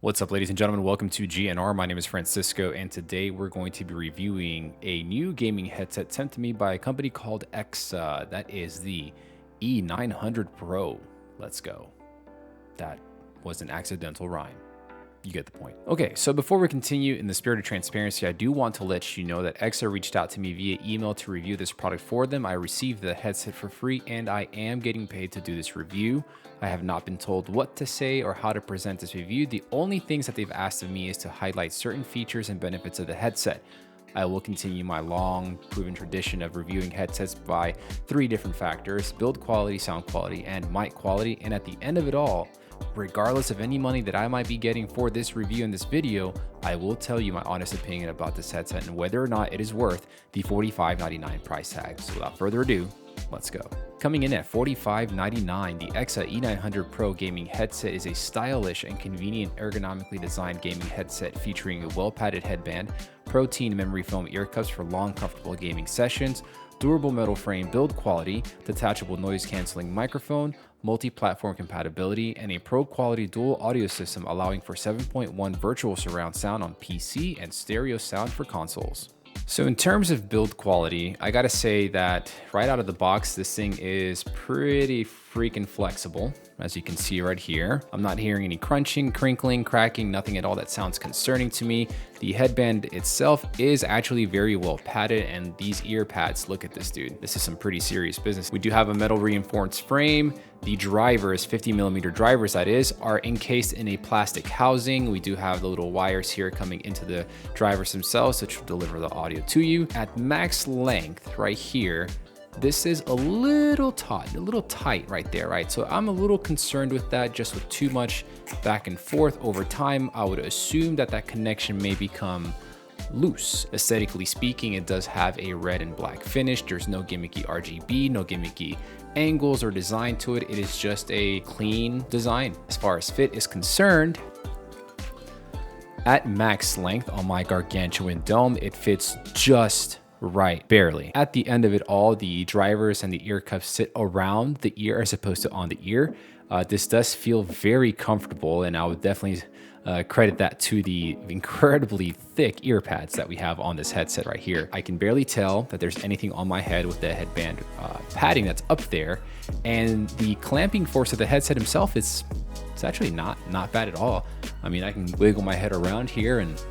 What's up, ladies and gentlemen? Welcome to GNR. My name is Francisco, and today we're going to be reviewing a new gaming headset sent to me by a company called EKSA. That is the E900 Pro. Let's go. That was an accidental rhyme. You get the point. Okay, so before we continue, in the spirit of transparency, I do want to let you know that EKSA reached out to me via email to review this product for them. I received the headset for free, and I am getting paid to do this review. I have not been told what to say or how to present this review. The only things that they've asked of me is to highlight certain features and benefits of the headset. I will continue my long proven tradition of reviewing headsets by three different factors: build quality, sound quality, and mic quality. And at the end of it all, regardless of any money that I might be getting for this review in this video, I will tell you my honest opinion about this headset and whether or not it is worth the $45.99 price tag. So without further ado, let's go. Coming in at $45.99, the EKSA E900 Pro gaming headset is a stylish and convenient ergonomically designed gaming headset featuring a well-padded headband, protein memory foam ear cups for long, comfortable gaming sessions, durable metal frame build quality, detachable noise-canceling microphone, multi-platform compatibility, and a pro-quality dual audio system allowing for 7.1 virtual surround sound on PC and stereo sound for consoles. So in terms of build quality, I gotta say that right out of the box, this thing is pretty freaking flexible, as you can see right here. I'm not hearing any crunching, crinkling, cracking, nothing at all that sounds concerning to me. The headband itself is actually very well padded, and these ear pads, look at this, dude. This is some pretty serious business. We do have a metal reinforced frame. The drivers, 50mm drivers that is, are encased in a plastic housing. We do have the little wires here coming into the drivers themselves, which will deliver the audio to you. At max length right here, this is a little tight right there, right? So I'm a little concerned with that, just with too much back and forth over time. I would assume that that connection may become loose. Aesthetically speaking, it does have a red and black finish. There's no gimmicky RGB, no gimmicky angles or design to it. It is just a clean design. As far as fit is concerned, at max length on my gargantuan dome, it fits just right, barely. At the end of it all, the drivers and the ear cuffs sit around the ear as opposed to on the ear. This does feel very comfortable, and I would definitely credit that to the incredibly thick ear pads that we have on this headset right here. I can barely tell that there's anything on my head with the headband padding that's up there, and the clamping force of the headset himself is actually not bad at all. I mean, I can wiggle my head around here and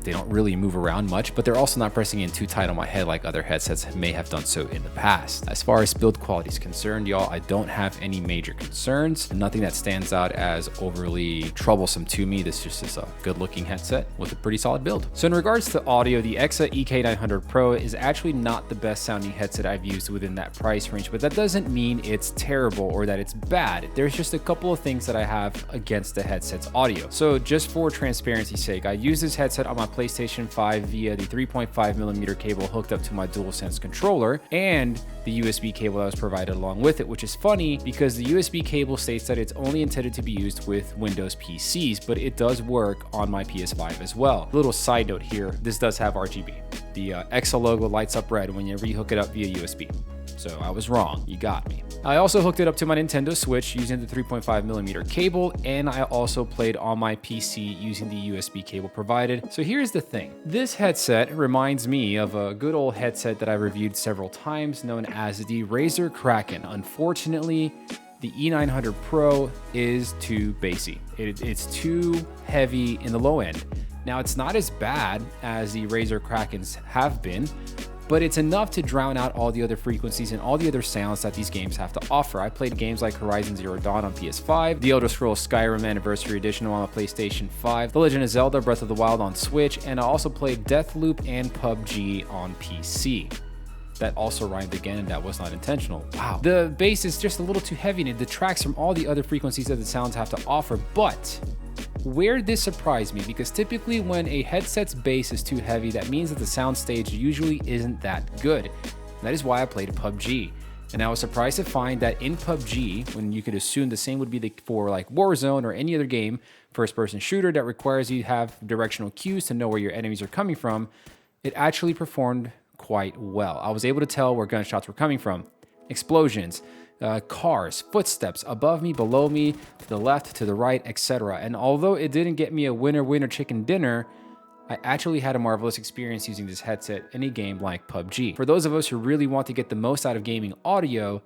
they don't really move around much, but they're also not pressing in too tight on my head like other headsets may have done so in the past. As far as build quality is concerned, y'all, I don't have any major concerns. Nothing that stands out as overly troublesome to me. This just is a good looking headset with a pretty solid build. So in regards to audio, the EKSA EK900 Pro is actually not the best sounding headset I've used within that price range, but that doesn't mean it's terrible or that it's bad. There's just a couple of things that I have against the headset's audio. So just for transparency's sake, I use this headset on my PlayStation 5 via the 3.5mm cable hooked up to my DualSense controller and the USB cable that was provided along with it, which is funny because the USB cable states that it's only intended to be used with Windows PCs, but it does work on my PS5 as well. Little side note here, this does have RGB. The EKSA logo lights up red whenever you hook it up via USB. So I was wrong, you got me. I also hooked it up to my Nintendo Switch using the 3.5mm cable, and I also played on my PC using the USB cable provided. So here's the thing. This headset reminds me of a good old headset that I reviewed several times known as the Razer Kraken. Unfortunately, the E900 Pro is too bassy. It's too heavy in the low end. Now, it's not as bad as the Razer Krakens have been, but it's enough to drown out all the other frequencies and all the other sounds that these games have to offer. I played games like Horizon Zero Dawn on PS5, The Elder Scrolls Skyrim Anniversary Edition on my PlayStation 5, The Legend of Zelda Breath of the Wild on Switch, and I also played Deathloop and PUBG on PC. That also rhymed again, and that was not intentional. Wow. The bass is just a little too heavy and it detracts from all the other frequencies that the sounds have to offer, but where this surprised me, because typically when a headset's bass is too heavy, that means that the soundstage usually isn't that good. That is why I played PUBG. And I was surprised to find that in PUBG, when you could assume the same would be for like Warzone or any other game, first-person shooter that requires you to have directional cues to know where your enemies are coming from, it actually performed quite well. I was able to tell where gunshots were coming from, explosions, cars, footsteps above me, below me, to the left, to the right, etc. And although it didn't get me a winner chicken dinner, I actually had a marvelous experience using this headset in a game like PUBG. For those of us who really want to get the most out of gaming audio,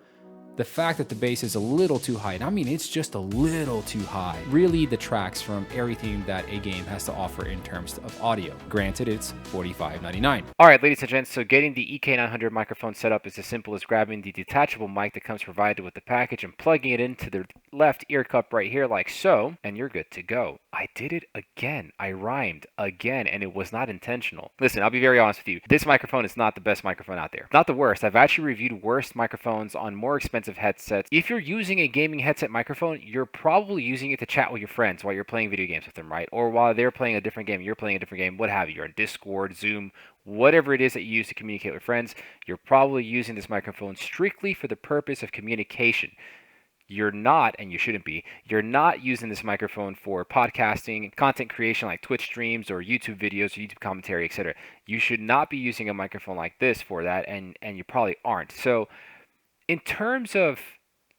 the fact that the bass is a little too high, and I mean it's just a little too high, really detracts from everything that a game has to offer in terms of audio. Granted, it's $45.99. All right, ladies and gents, so getting the EK900 microphone set up is as simple as grabbing the detachable mic that comes provided with the package and plugging it into the left ear cup right here like so, and you're good to go. I did it again. I rhymed again, and it was not intentional. Listen, I'll be very honest with you. This microphone is not the best microphone out there. Not the worst. I've actually reviewed worse microphones on more expensive headsets. If you're using a gaming headset microphone, you're probably using it to chat with your friends while you're playing video games with them, right? Or while they're playing a different game, you're playing a different game, what have you. You're on Discord, Zoom, whatever it is that you use to communicate with friends. You're probably using this microphone strictly for the purpose of communication. You're not, and you shouldn't be, you're not using this microphone for podcasting, content creation like Twitch streams or YouTube videos or YouTube commentary, etc. You should not be using a microphone like this for that, and you probably aren't. So in terms of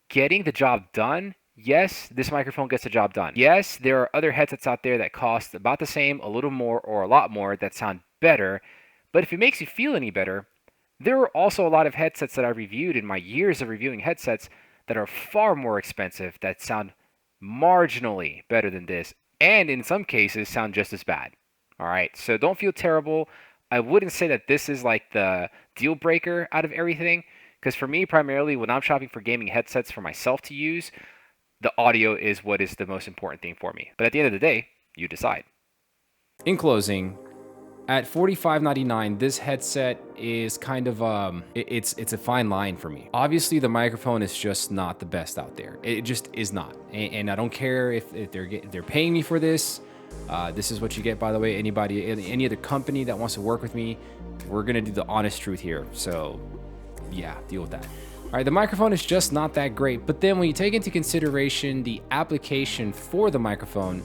getting the job done, yes, this microphone gets the job done. Yes, there are other headsets out there that cost about the same, a little more, or a lot more that sound better. But if it makes you feel any better, there are also a lot of headsets that I reviewed in my years of reviewing headsets that are far more expensive that sound marginally better than this, and in some cases sound just as bad. All right, so don't feel terrible. I wouldn't say that this is like the deal breaker out of everything, because for me, primarily, when I'm shopping for gaming headsets for myself to use, the audio is what is the most important thing for me. But at the end of the day, you decide. In closing, at $45.99, this headset is kind of it's a fine line for me. Obviously, the microphone is just not the best out there. It just is not, and I don't care if they're paying me for this. This is what you get, by the way. Any other company that wants to work with me, we're gonna do the honest truth here. So, yeah, deal with that. All right, the microphone is just not that great. But then when you take into consideration the application for the microphone,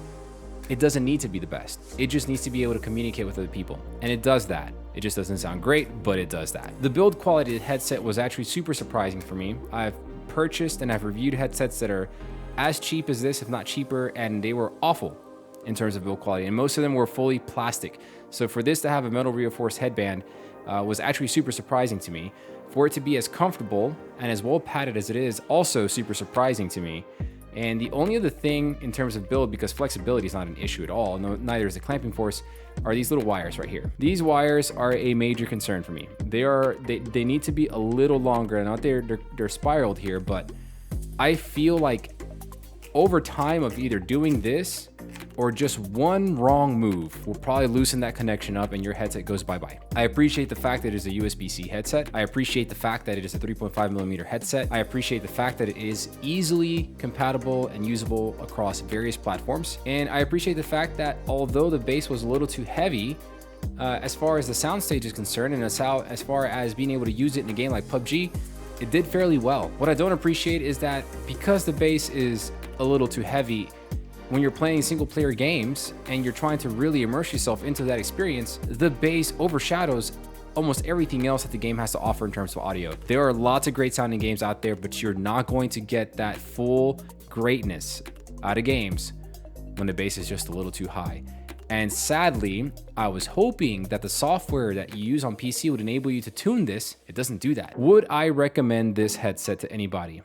it doesn't need to be the best. It just needs to be able to communicate with other people. And it does that. It just doesn't sound great, but it does that. The build quality of the headset was actually super surprising for me. I've purchased and I've reviewed headsets that are as cheap as this, if not cheaper, and they were awful in terms of build quality. And most of them were fully plastic. So for this to have a metal reinforced headband was actually super surprising to me. For it to be as comfortable and as well padded as it is, also super surprising to me. And the only other thing in terms of build, because flexibility is not an issue at all, neither is the clamping force, are these little wires right here. These wires are a major concern for me. They need to be a little longer. Not they're spiraled here, but I feel like over time of either doing this or just one wrong move will probably loosen that connection up and your headset goes bye-bye. I appreciate the fact that it is a USB-C headset. I appreciate the fact that it is a 3.5mm headset. I appreciate the fact that it is easily compatible and usable across various platforms. And I appreciate the fact that although the bass was a little too heavy, as far as the soundstage is concerned, and as far as being able to use it in a game like PUBG, it did fairly well. What I don't appreciate is that because the bass is a little too heavy, when you're playing single player games and you're trying to really immerse yourself into that experience, the bass overshadows almost everything else that the game has to offer in terms of audio. There are lots of great sounding games out there, but you're not going to get that full greatness out of games when the bass is just a little too high. And sadly, I was hoping that the software that you use on PC would enable you to tune this. It doesn't do that. Would I recommend this headset to anybody?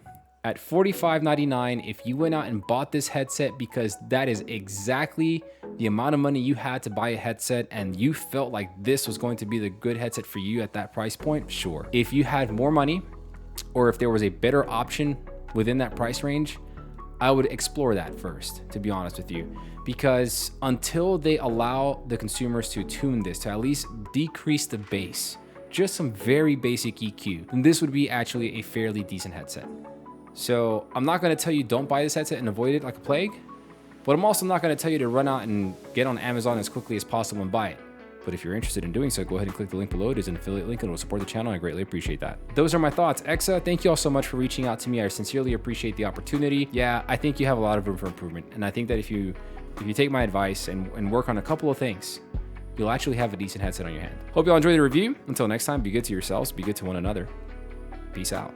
At $45.99, if you went out and bought this headset because that is exactly the amount of money you had to buy a headset and you felt like this was going to be the good headset for you at that price point, sure. If you had more money or if there was a better option within that price range, I would explore that first, to be honest with you, because until they allow the consumers to tune this, to at least decrease the bass, just some very basic EQ, then this would be actually a fairly decent headset. So I'm not going to tell you don't buy this headset and avoid it like a plague, but I'm also not going to tell you to run out and get on Amazon as quickly as possible and buy it. But if you're interested in doing so, go ahead and click the link below. It is an affiliate link and it will support the channel. I greatly appreciate that. Those are my thoughts. EKSA, thank you all so much for reaching out to me. I sincerely appreciate the opportunity. Yeah, I think you have a lot of room for improvement. And I think that if you take my advice and work on a couple of things, you'll actually have a decent headset on your hand. Hope you all enjoy the review. Until next time, be good to yourselves, be good to one another. Peace out.